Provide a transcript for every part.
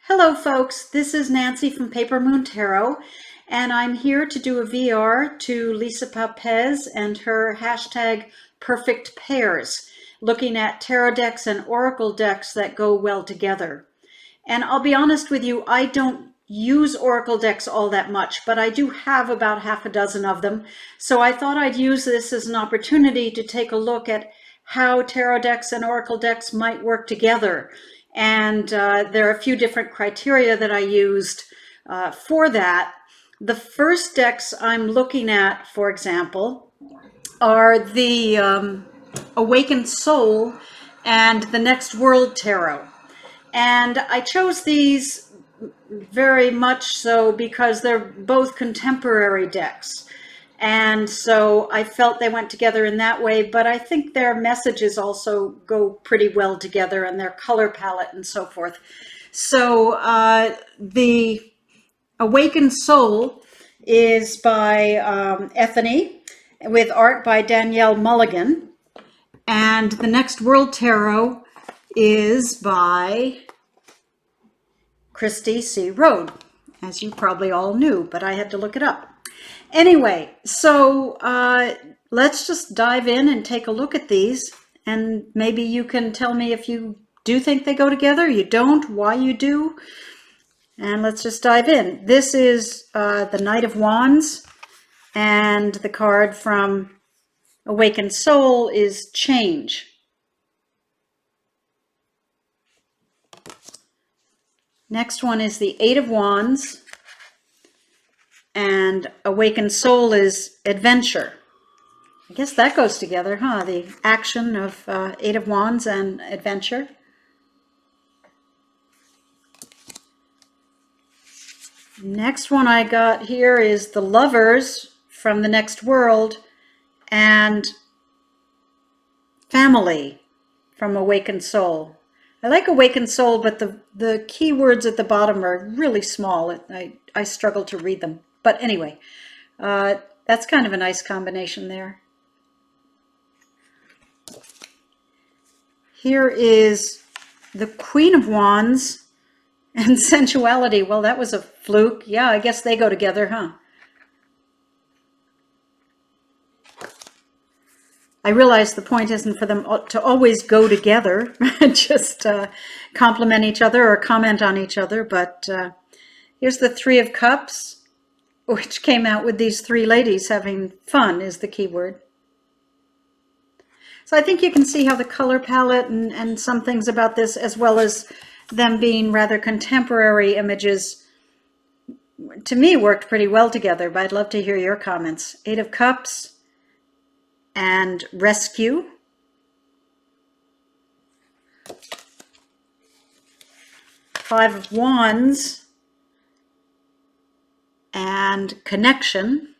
Hello folks, this is Nancy from Paper Moon Tarot, and I'm here to do a VR to Lisa Papez and her hashtag perfect pairs, looking at tarot decks and oracle decks that go well together. And I'll be honest with you, I don't use oracle decks all that much, but I do have about half a dozen of them. So I thought I'd use this as an opportunity to take a look at how tarot decks and oracle decks might work together. And there are a few different criteria that I used for that. The first decks I'm looking at, for example, are the Awakened Soul and the Next World Tarot. And I chose these very much so because they're both contemporary decks. And so I felt they went together in that way, but I think their messages also go pretty well together and their color palette and so forth. So the Awakened Soul is by Ethany with art by Danielle Mulligan. And the Next World Tarot is by Christy C. Rode, as you probably all knew, but I had to look it up. Anyway, so let's just dive in and take a look at these, and maybe you can tell me if you do think they go together, you don't, why you do, and let's just dive in. This is the Knight of Wands, and the card from Awakened Soul is Change. Next one is the Eight of Wands, and Awakened Soul is Adventure. I guess that goes together, huh? The action of Eight of Wands and adventure. Next one I got here is the Lovers from the Next World and Family from Awakened Soul. I like Awakened Soul, but the keywords at the bottom are really small. I struggle to read them. But anyway, that's kind of a nice combination there. Here is the Queen of Wands and Sensuality. Well, that was a fluke. Yeah, I guess they go together, huh? I realize the point isn't for them to always go together, just complement each other or comment on each other. But here's the Three of Cups, which came out with these three ladies having fun is the key word. So I think you can see how the color palette and some things about this, as well as them being rather contemporary images, to me worked pretty well together, but I'd love to hear your comments. Eight of Cups and Rescue. Five of Wands and Connection.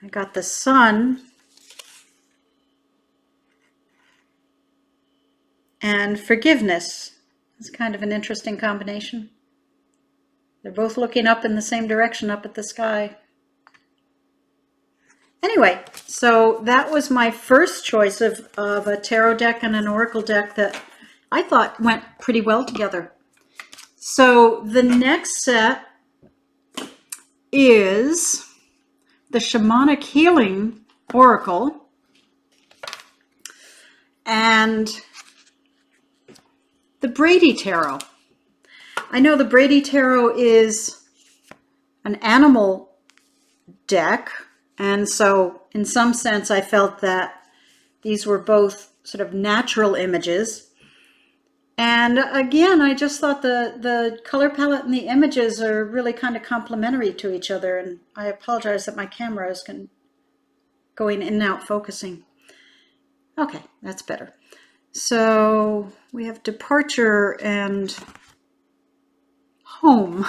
I got the Sun and Forgiveness. It's kind of an interesting combination. They're both looking up in the same direction, up at the sky. Anyway, so that was my first choice of a tarot deck and an oracle deck that I thought went pretty well together. So the next set is the Shamanic Healing Oracle and the Brady Tarot. I know the Brady Tarot is an animal deck, and so in some sense I felt that these were both sort of natural images. And again, I just thought the color palette and the images are really kind of complementary to each other, and I apologize that my camera is going in and out focusing. Okay, that's better. So we have Departure and Home.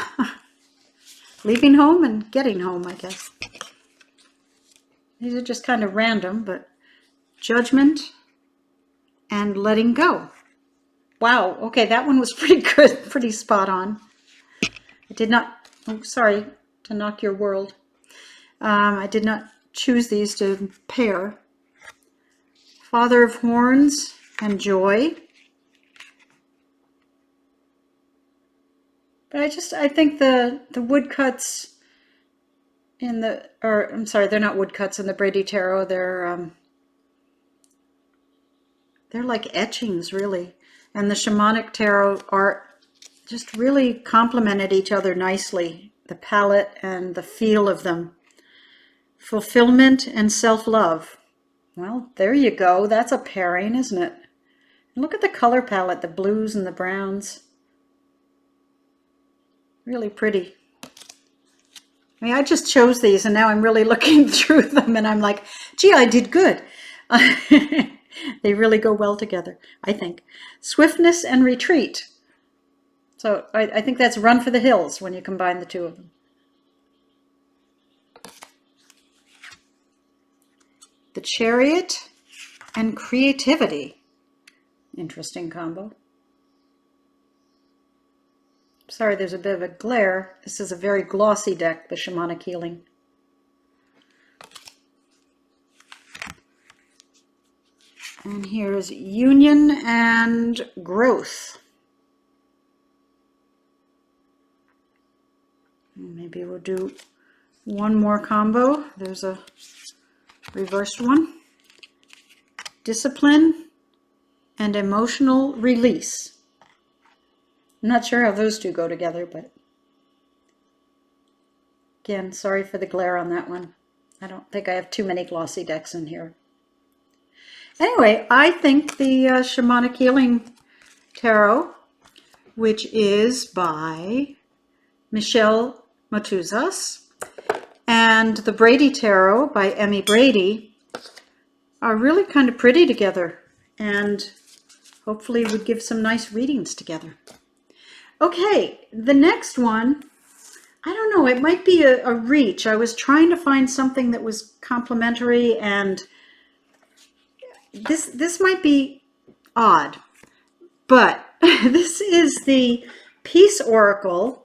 Leaving home and getting home, I guess. These are just kind of random, but Judgment and Letting Go. Wow, okay, that one was pretty good, pretty spot on. I did not, oh, sorry to knock your world. I did not choose these to pair. Father of Horns and Joy. But I think the woodcuts in the, or I'm sorry, they're not woodcuts in the Brady Tarot. They're like etchings, really. And the Shamanic Tarot art just really complemented each other nicely. The palette and the feel of them. Fulfillment and self-love. Well, there you go. That's a pairing, isn't it? Look at the color palette, the blues and the browns. Really pretty. I mean, I just chose these and now I'm really looking through them and I'm like, gee, I did good. They really go well together, I think. Swiftness and retreat. So I think that's run for the hills when you combine the two of them. The Chariot and creativity. Interesting combo. Sorry, there's a bit of a glare. This is a very glossy deck, the Shamanic Healing. And here's Union and Growth. Maybe we'll do one more combo. There's a reversed one. Discipline and emotional release. I'm not sure how those two go together, but again, sorry for the glare on that one. I don't think I have too many glossy decks in here. Anyway, I think the Shamanic Healing Tarot, which is by Michelle Matuzas, and the Brady Tarot by Emmy Brady, are really kind of pretty together, and hopefully would give some nice readings together. Okay, the next one, I don't know, it might be a reach. I was trying to find something that was complementary, and this might be odd, but this is the Peace Oracle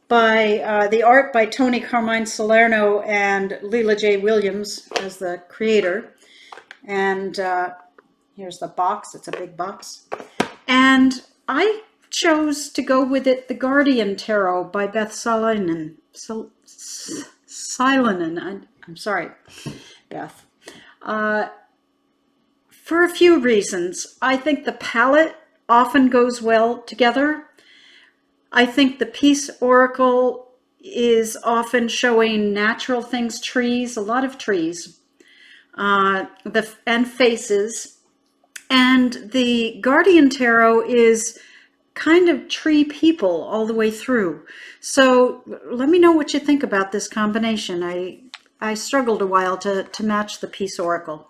by the art by Tony Carmine Salerno and Leela J. Williams as the creator. And here's the box. It's a big box. And I chose to go with it, the Guardian Tarot by Beth Salinan. I'm sorry, Beth. For a few reasons. I think the palette often goes well together. I think the Peace Oracle is often showing natural things, trees, a lot of trees, and faces. And the Guardian Tarot is kind of tree people all the way through. So let me know what you think about this combination. I struggled a while to match the Peace Oracle.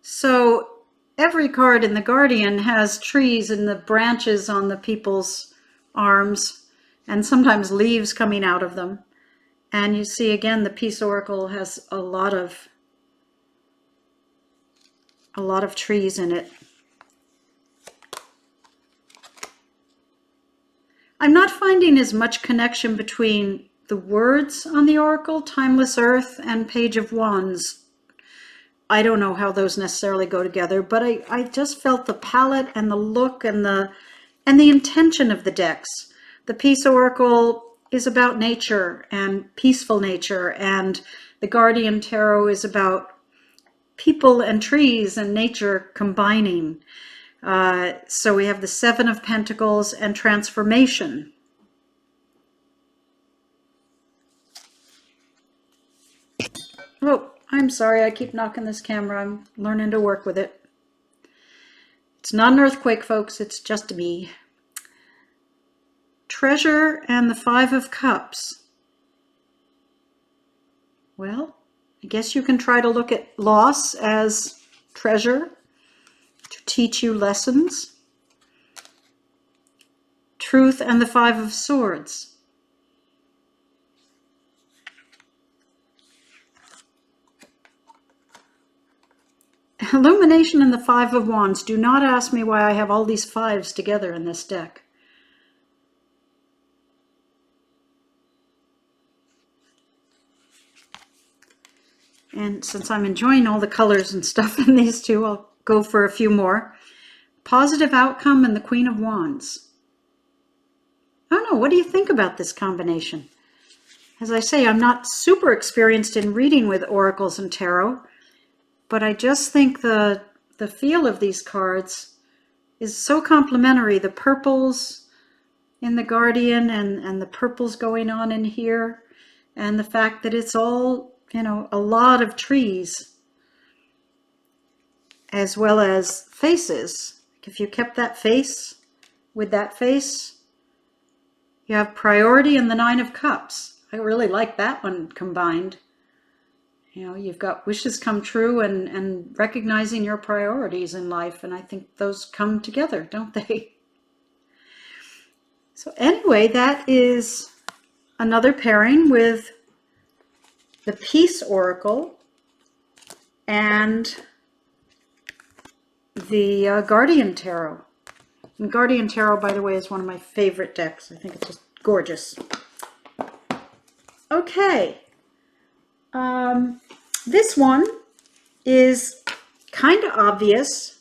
So every card in the Guardian has trees in the branches on the people's arms and sometimes leaves coming out of them. And you see again, the Peace Oracle has a lot of trees in it. I'm not finding as much connection between the words on the Oracle, Timeless Earth, and Page of Wands. I don't know how those necessarily go together, but I just felt the palette and the look and the intention of the decks. The Peace Oracle is about nature and peaceful nature, and the Guardian Tarot is about people and trees and nature combining. So we have the Seven of Pentacles and transformation. Oh, I'm sorry, I keep knocking this camera. I'm learning to work with it. It's not an earthquake, folks. It's just me. Treasure and the Five of Cups. Well, I guess you can try to look at loss as treasure to teach you lessons. Truth and the Five of Swords. Illumination and the Five of Wands. Do not ask me why I have all these fives together in this deck. And since I'm enjoying all the colors and stuff in these two, I'll go for a few more. Positive outcome and the Queen of Wands. I don't know, what do you think about this combination? As I say, I'm not super experienced in reading with oracles and tarot, but I just think the feel of these cards is so complementary. The purples in the Guardian and the purples going on in here, and the fact that it's all, you know, a lot of trees, as well as faces. If you kept that face with that face, you have priority and the Nine of Cups. I really like that one combined. You know, you've got wishes come true and recognizing your priorities in life. And I think those come together, don't they? So anyway, that is another pairing with the Peace Oracle and the Guardian Tarot. And Guardian Tarot, by the way, is one of my favorite decks. I think it's just gorgeous. Okay. This one is kind of obvious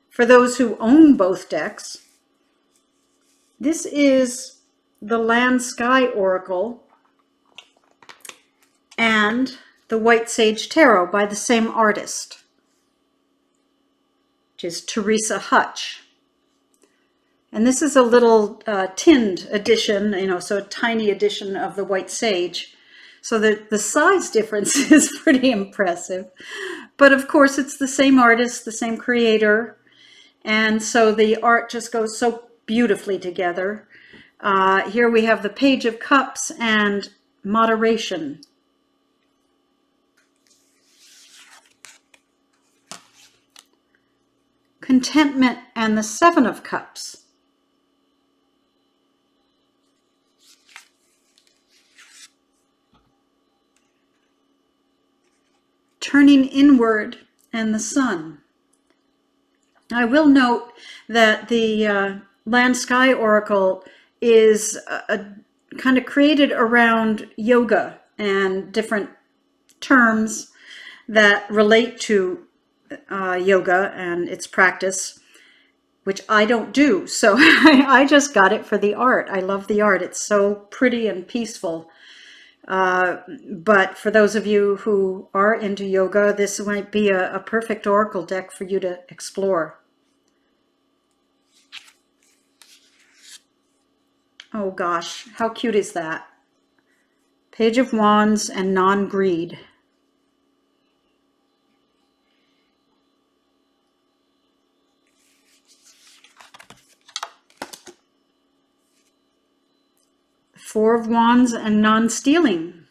for those who own both decks. This is the Land Sky Oracle and the White Sage Tarot by the same artist, which is Teresa Hutch. And this is a little tinned edition, you know, so a tiny edition of the White Sage. So the size difference is pretty impressive. But of course, it's the same artist, the same creator. And so the art just goes so beautifully together. Here we have the Page of Cups and Moderation. Contentment and the Seven of Cups. Turning Inward and the Sun. I will note that the Land Sky Oracle is kind of created around yoga and different terms that relate to yoga and its practice, which I don't do. So I just got it for the art. I love the art. It's so pretty and peaceful. But for those of you who are into yoga, this might be a perfect oracle deck for you to explore. Oh gosh, how cute is that? Page of Wands and Non-Greed. Four of Wands and Non-Stealing.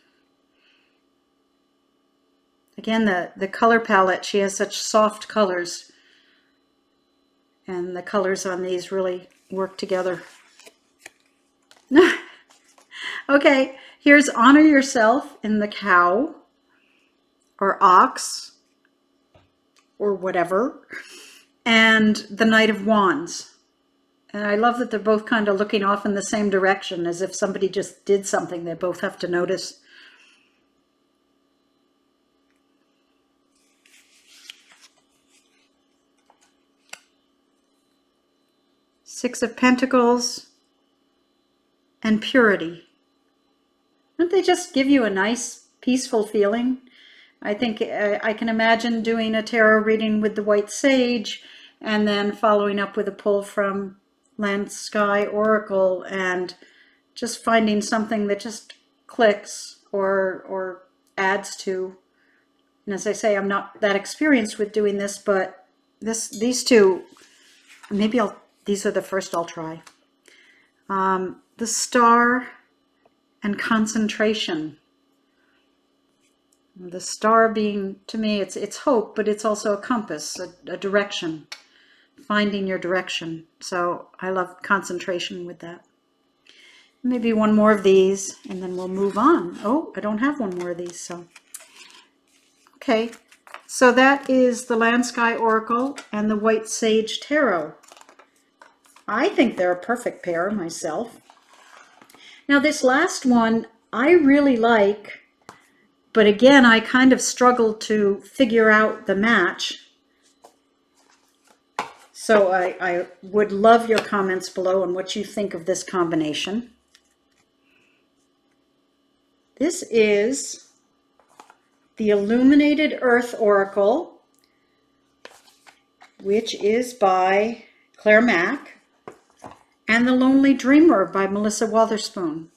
Again, the color palette, she has such soft colors. And the colors on these really work together. Okay, here's Honor Yourself in the Cow, or Ox, or whatever, and the Knight of Wands. And I love that they're both kind of looking off in the same direction, as if somebody just did something they both have to notice. Six of Pentacles and Purity. Don't they just give you a nice, peaceful feeling? I think I can imagine doing a tarot reading with the White Sage and then following up with a pull from Land Sky Oracle and just finding something that just clicks or adds to. And as I say, I'm not that experienced with doing this, but these two, maybe these are the first I'll try. The Star and Concentration. The star being, to me, it's hope, but it's also a compass, a direction, finding your direction. So I love concentration with that. Maybe one more of these, and then we'll move on. Oh, I don't have one more of these, so. Okay, so that is the Land Sky Oracle and the White Sage Tarot. I think they're a perfect pair myself. Now this last one, I really like But again, I kind of struggled to figure out the match. So I would love your comments below on what you think of this combination. This is the Illuminated Earth Oracle, which is by Claire Mack, and The Lonely Dreamer by Melissa Wotherspoon.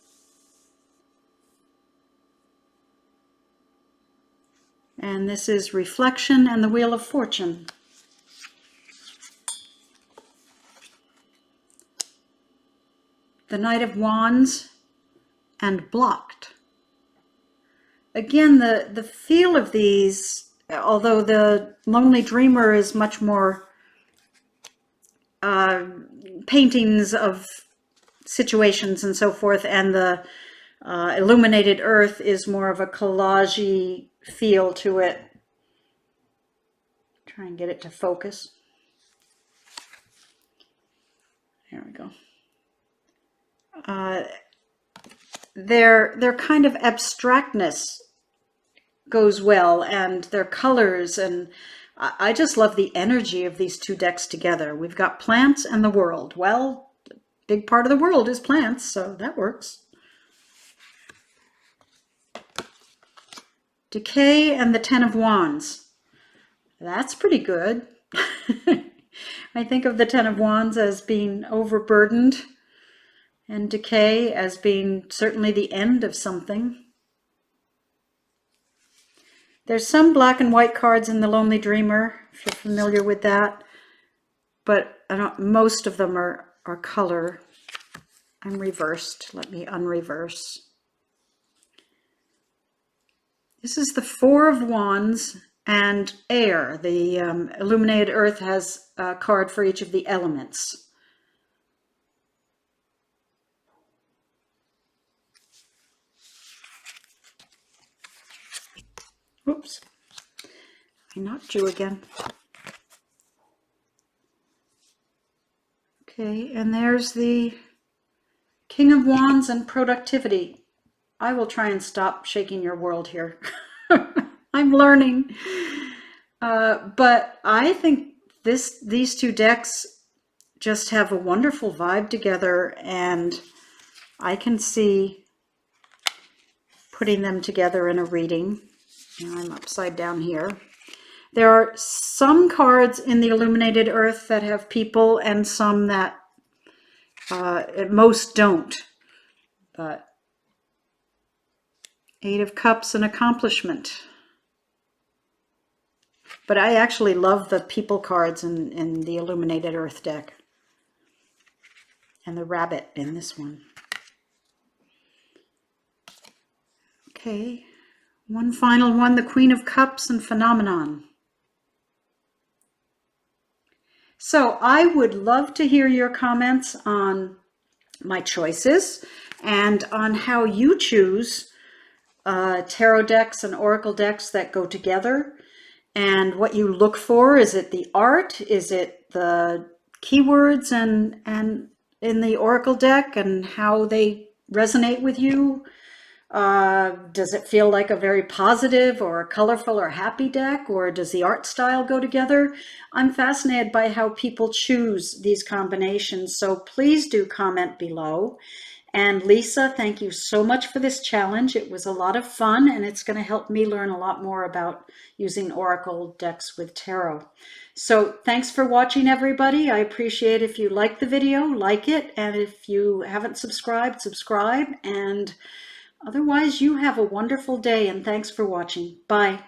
And this is Reflection and the Wheel of Fortune. The Knight of Wands and Blocked. Again, the feel of these, although the Lonely Dreamer is much more paintings of situations and so forth, and the Illuminated Earth is more of a collage-y feel to it. Try and get it to focus. There we go. Their kind of abstractness goes well, and their colors, and I just love the energy of these two decks together. We've got plants and the world. Well, a big part of the world is plants, so that works. Decay and the Ten of Wands. That's pretty good. I think of the Ten of Wands as being overburdened, and decay as being certainly the end of something. There's some black and white cards in the Lonely Dreamer, if you're familiar with that, but most of them are color. I'm reversed. Let me unreverse. This is the Four of Wands and air. The Illuminated Earth has a card for each of the elements. Oops, I knocked you again. Okay, and there's the King of Wands and productivity. I will try and stop shaking your world here. I'm learning. But I think these two decks just have a wonderful vibe together, and I can see putting them together in a reading. I'm upside down here. There are some cards in the Illuminated Earth that have people, and some that most don't. But Eight of Cups and Accomplishment. But I actually love the people cards in the Illuminated Earth deck. And the rabbit in this one. Okay. One final one, the Queen of Cups and Phenomenon. So I would love to hear your comments on my choices and on how you choose tarot decks and oracle decks that go together, and what you look for. Is it the art? Is it the keywords and in the oracle deck and how they resonate with you? Does it feel like a very positive or a colorful or happy deck, or does the art style go together? I'm fascinated by how people choose these combinations, so please do comment below. And Lisa, thank you so much for this challenge. It was a lot of fun, and it's going to help me learn a lot more about using oracle decks with tarot. So thanks for watching, everybody. I appreciate if you like the video, like it, and if you haven't subscribed, subscribe. And otherwise, you have a wonderful day, and thanks for watching. Bye.